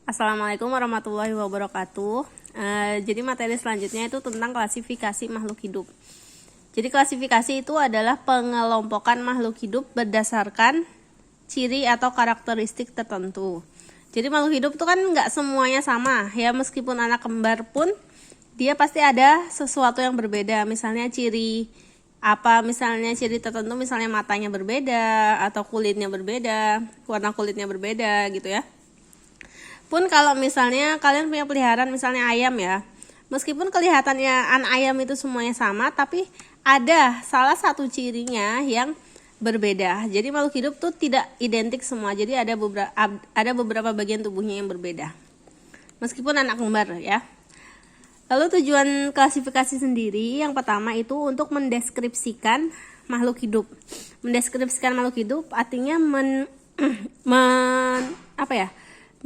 Assalamualaikum warahmatullahi wabarakatuh. Jadi materi selanjutnya itu tentang klasifikasi makhluk hidup. Jadi klasifikasi itu adalah pengelompokan makhluk hidup berdasarkan ciri atau karakteristik tertentu. Jadi makhluk hidup itu kan nggak semuanya sama ya, meskipun anak kembar pun dia pasti ada sesuatu yang berbeda. Misalnya ciri tertentu, misalnya matanya berbeda atau kulitnya berbeda, warna kulitnya berbeda gitu ya. Pun kalau misalnya kalian punya peliharaan misalnya ayam ya, meskipun kelihatannya ayam itu semuanya sama, tapi ada salah satu cirinya yang berbeda. Jadi makhluk hidup tuh tidak identik semua. Jadi ada beberapa bagian tubuhnya yang berbeda. Meskipun anak kembar ya. Lalu tujuan klasifikasi sendiri yang pertama itu untuk mendeskripsikan makhluk hidup. Mendeskripsikan makhluk hidup artinya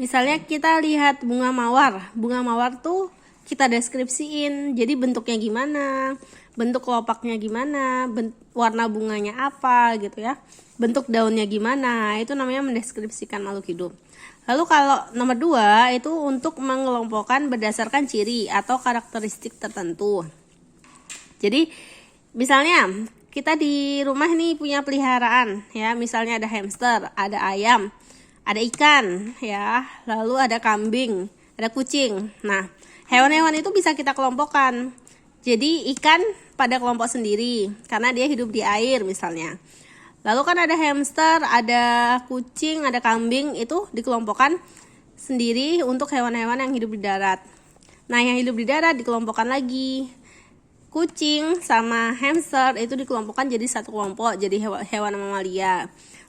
misalnya kita lihat bunga mawar tuh kita deskripsiin, jadi bentuknya gimana, bentuk kelopaknya gimana, warna bunganya apa gitu ya, bentuk daunnya gimana, itu namanya mendeskripsikan makhluk hidup. Lalu kalau nomor 2 itu untuk mengelompokkan berdasarkan ciri atau karakteristik tertentu. Jadi misalnya kita di rumah nih punya peliharaan ya, misalnya ada hamster, ada ayam, ada ikan ya, lalu ada kambing, ada kucing. Nah, hewan-hewan itu bisa kita kelompokkan. Jadi ikan pada kelompok sendiri karena dia hidup di air misalnya. Lalu kan ada hamster, ada kucing, ada kambing, itu dikelompokkan sendiri untuk hewan-hewan yang hidup di darat. Nah, yang hidup di darat dikelompokkan lagi. Kucing sama hamster itu dikelompokkan jadi satu kelompok, jadi hewan mamalia.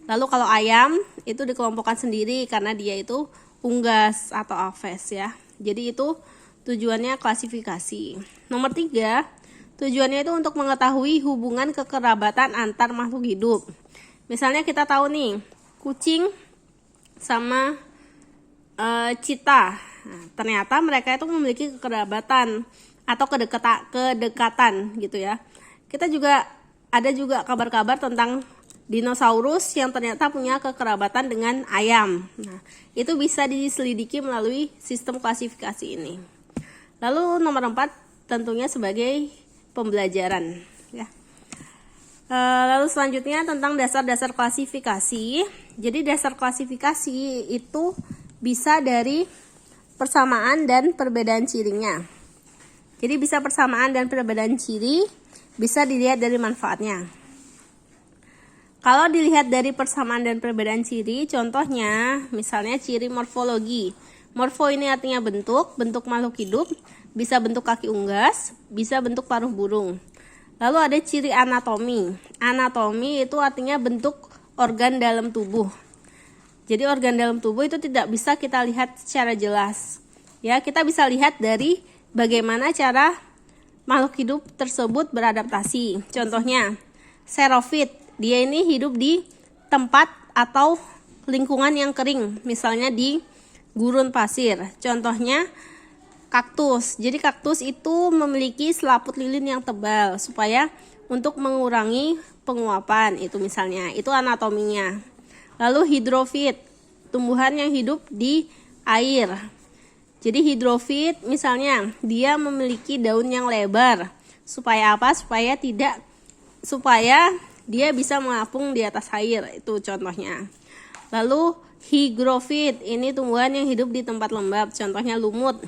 Lalu kalau ayam itu dikelompokkan sendiri karena dia itu unggas atau aves ya. Jadi itu tujuannya klasifikasi. Nomor 3, tujuannya itu untuk mengetahui hubungan kekerabatan antar makhluk hidup. Misalnya kita tahu nih, kucing sama cheetah. Nah, ternyata mereka itu memiliki kekerabatan atau kedekatan gitu ya. Kita juga ada kabar-kabar tentang dinosaurus yang ternyata punya kekerabatan dengan ayam. Nah, itu bisa diselidiki melalui sistem klasifikasi ini. Lalu nomor 4 tentunya sebagai pembelajaran ya. Lalu selanjutnya tentang dasar-dasar klasifikasi. Jadi dasar klasifikasi itu bisa dari persamaan dan perbedaan cirinya. Jadi bisa persamaan dan perbedaan ciri, bisa dilihat dari manfaatnya. Kalau dilihat dari persamaan dan perbedaan ciri, contohnya misalnya ciri morfologi. Morfo ini artinya bentuk makhluk hidup, bisa bentuk kaki unggas, bisa bentuk paruh burung. Lalu ada ciri anatomi. Anatomi itu artinya bentuk organ dalam tubuh. Jadi organ dalam tubuh itu tidak bisa kita lihat secara jelas. Ya, kita bisa lihat dari bagaimana cara makhluk hidup tersebut beradaptasi. Contohnya, xerophyt. Dia ini hidup di tempat atau lingkungan yang kering, misalnya di gurun pasir. Contohnya kaktus. Jadi kaktus itu memiliki selaput lilin yang tebal supaya untuk mengurangi penguapan, itu misalnya. Itu anatominya. Lalu hidrofit, tumbuhan yang hidup di air. Jadi hidrofit misalnya dia memiliki daun yang lebar. Supaya apa? Supaya dia bisa mengapung di atas air, itu contohnya. Lalu hygrofit, ini tumbuhan yang hidup di tempat lembab, contohnya lumut.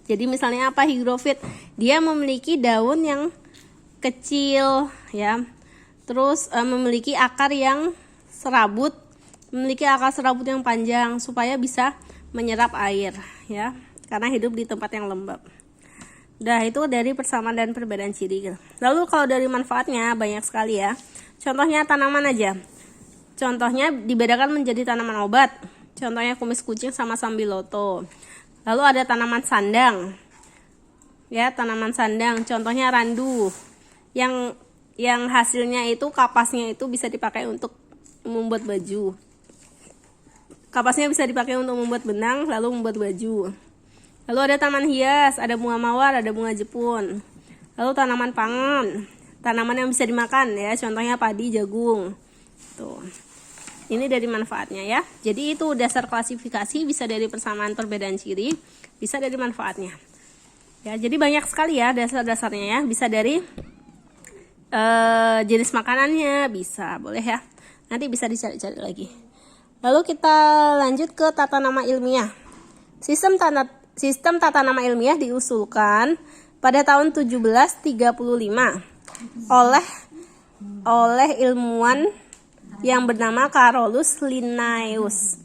Jadi misalnya apa hygrofit? Dia memiliki daun yang kecil ya. Terus memiliki akar yang serabut, memiliki akar serabut yang panjang supaya bisa menyerap air ya, karena hidup di tempat yang lembab. Udah, itu dari persamaan dan perbedaan ciri. Lalu kalau dari manfaatnya banyak sekali ya. Contohnya tanaman aja. Contohnya dibedakan menjadi tanaman obat. Contohnya kumis kucing sama sambiloto. Lalu ada tanaman sandang. Ya, tanaman sandang. Contohnya randu. Yang hasilnya itu kapasnya itu bisa dipakai untuk membuat baju. Kapasnya bisa dipakai untuk membuat benang lalu membuat baju. Lalu ada taman hias, ada bunga mawar, ada bunga jepun. Lalu tanaman pangan, tanaman yang bisa dimakan ya, contohnya padi, jagung. Tuh. Ini dari manfaatnya ya. Jadi itu dasar klasifikasi, bisa dari persamaan perbedaan ciri, bisa dari manfaatnya. Ya, jadi banyak sekali ya dasar-dasarnya ya. Bisa dari jenis makanannya, bisa, boleh ya. Nanti bisa dicari-cari lagi. Lalu kita lanjut ke tata nama ilmiah. Sistem tata nama ilmiah diusulkan pada tahun 1735 oleh ilmuwan yang bernama Carolus Linnaeus.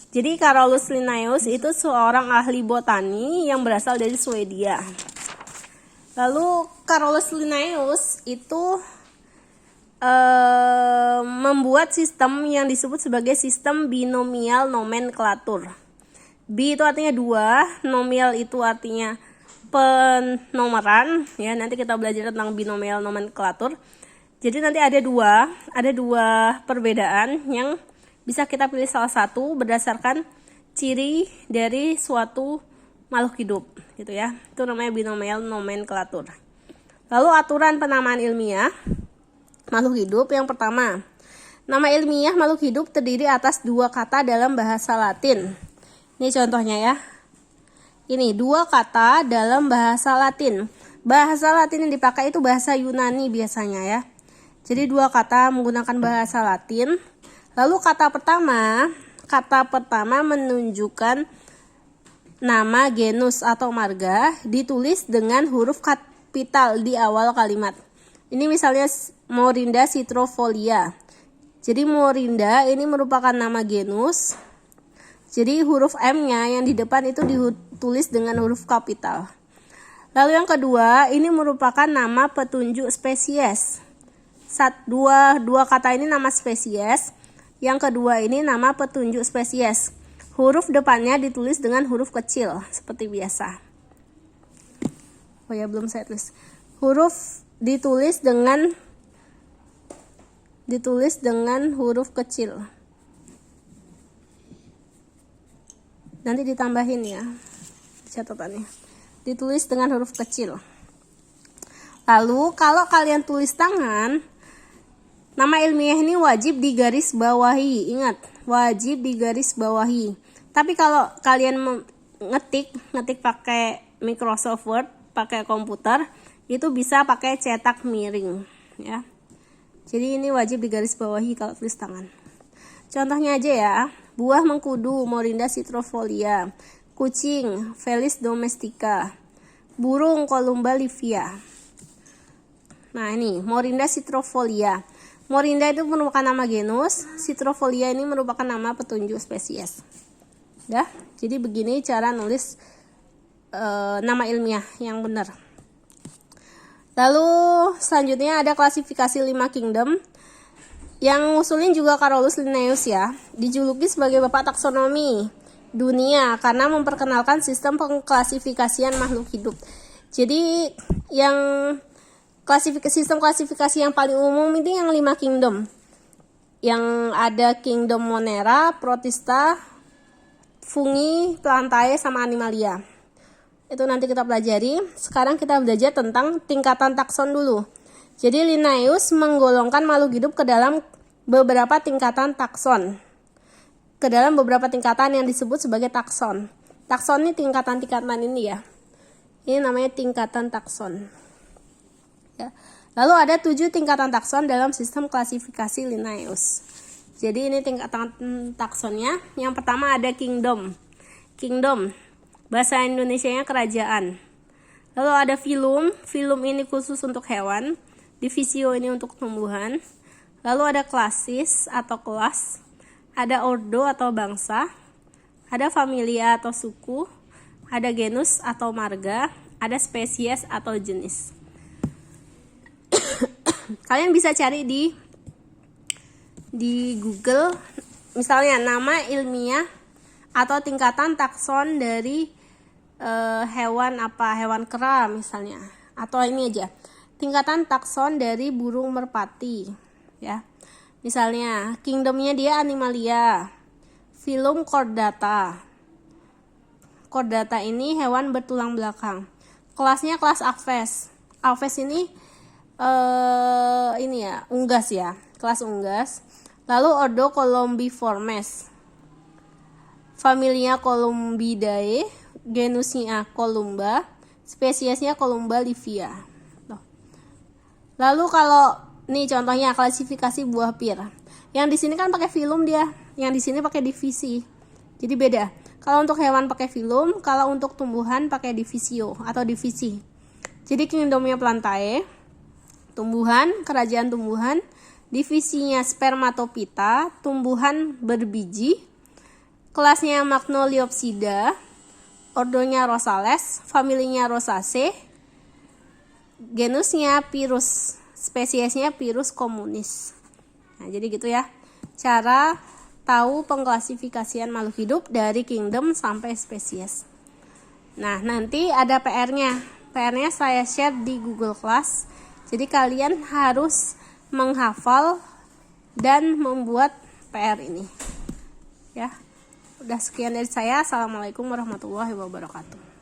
Jadi Carolus Linnaeus itu seorang ahli botani yang berasal dari Swedia. Lalu Carolus Linnaeus itu membuat sistem yang disebut sebagai sistem binomial nomenklatur. Bi itu artinya 2, nomial itu artinya penomoran ya. Nanti kita belajar tentang binomial nomenklatur. Jadi nanti ada dua perbedaan yang bisa kita pilih salah satu berdasarkan ciri dari suatu makhluk hidup gitu ya. Itu namanya binomial nomenklatur. Lalu aturan penamaan ilmiah makhluk hidup yang pertama. Nama ilmiah makhluk hidup terdiri atas 2 kata dalam bahasa Latin. Ini contohnya ya. Ini 2 kata dalam bahasa Latin. Bahasa Latin yang dipakai itu bahasa Yunani biasanya ya. Jadi 2 kata menggunakan bahasa Latin. Lalu kata pertama menunjukkan nama genus atau marga ditulis dengan huruf kapital di awal kalimat. Ini misalnya Morinda citrofolia. Jadi Morinda ini merupakan nama genus. Jadi huruf M-nya yang di depan itu ditulis dengan huruf kapital. Lalu yang kedua, ini merupakan nama petunjuk spesies. Dua kata ini nama spesies. Yang kedua ini nama petunjuk spesies. Huruf depannya ditulis dengan huruf kecil seperti biasa. Oh ya, belum saya tulis. Huruf ditulis dengan huruf kecil. Nanti ditambahin ya catatannya. Ditulis dengan huruf kecil. Lalu kalau kalian tulis tangan, nama ilmiah ini wajib digaris bawahi. Ingat, wajib digaris bawahi. Tapi kalau kalian ngetik pakai Microsoft Word, pakai komputer, itu bisa pakai cetak miring ya. Jadi ini wajib digaris bawahi kalau tulis tangan. Contohnya aja ya. Buah mengkudu Morinda citrofolia. Kucing Felis domestica. Burung Columba livia. Nah ini Morinda citrofolia. Morinda itu merupakan nama genus, citrofolia ini merupakan nama petunjuk spesies. Ya, jadi begini cara nulis nama ilmiah yang benar. Lalu selanjutnya ada klasifikasi 5 kingdom. Yang ngusulin juga Carolus Linnaeus ya. Dijuluki sebagai bapak taksonomi dunia karena memperkenalkan sistem pengklasifikasian makhluk hidup. Jadi yang sistem klasifikasi yang paling umum itu yang 5 kingdom. Yang ada kingdom Monera, Protista, Fungi, Plantae, sama Animalia. Itu nanti kita pelajari. Sekarang kita belajar tentang tingkatan takson dulu. Jadi Linnaeus menggolongkan makhluk hidup ke dalam beberapa tingkatan takson. Ke dalam beberapa tingkatan yang disebut sebagai takson. Takson ini tingkatan-tingkatan ini ya. Ini namanya tingkatan takson. Ya. Lalu ada 7 tingkatan takson dalam sistem klasifikasi Linnaeus. Jadi ini tingkatan taksonnya. Yang pertama ada kingdom. Kingdom. Bahasa Indonesianya kerajaan. Lalu ada phylum. Phylum ini khusus untuk hewan. Divisio ini untuk tumbuhan. Lalu ada klasis atau kelas. Ada ordo atau bangsa. Ada familia atau suku. Ada genus atau marga. Ada spesies atau jenis. Kalian bisa cari di Google misalnya nama ilmiah atau tingkatan takson dari hewan kera misalnya, atau ini aja tingkatan takson dari burung merpati ya. Misalnya kingdomnya dia Animalia, phylum Chordata. Chordata ini hewan bertulang belakang. Kelasnya kelas Aves. Aves ini unggas ya, kelas unggas. Lalu ordo Columbiformes, familinya Columbidae, genusnya Columba, spesiesnya Columba livia. Lalu kalau nih contohnya klasifikasi buah pir. Yang di sini kan pakai filum dia, yang di sini pakai divisi. Jadi beda. Kalau untuk hewan pakai filum, kalau untuk tumbuhan pakai divisio atau divisi. Jadi kingdomnya Plantae, tumbuhan, kerajaan tumbuhan, divisinya Spermatophyta, tumbuhan berbiji, kelasnya Magnoliopsida, ordonya Rosales, familinya Rosaceae, genusnya Pyrrhus, spesiesnya Pyrrhus communis. Nah, jadi gitu ya, cara tahu pengklasifikasian makhluk hidup dari kingdom sampai spesies. Nah, nanti ada PR-nya. PR-nya saya share di Google Class. Jadi kalian harus menghafal dan membuat PR ini. Ya. Udah sekian dari saya. Assalamualaikum warahmatullahi wabarakatuh.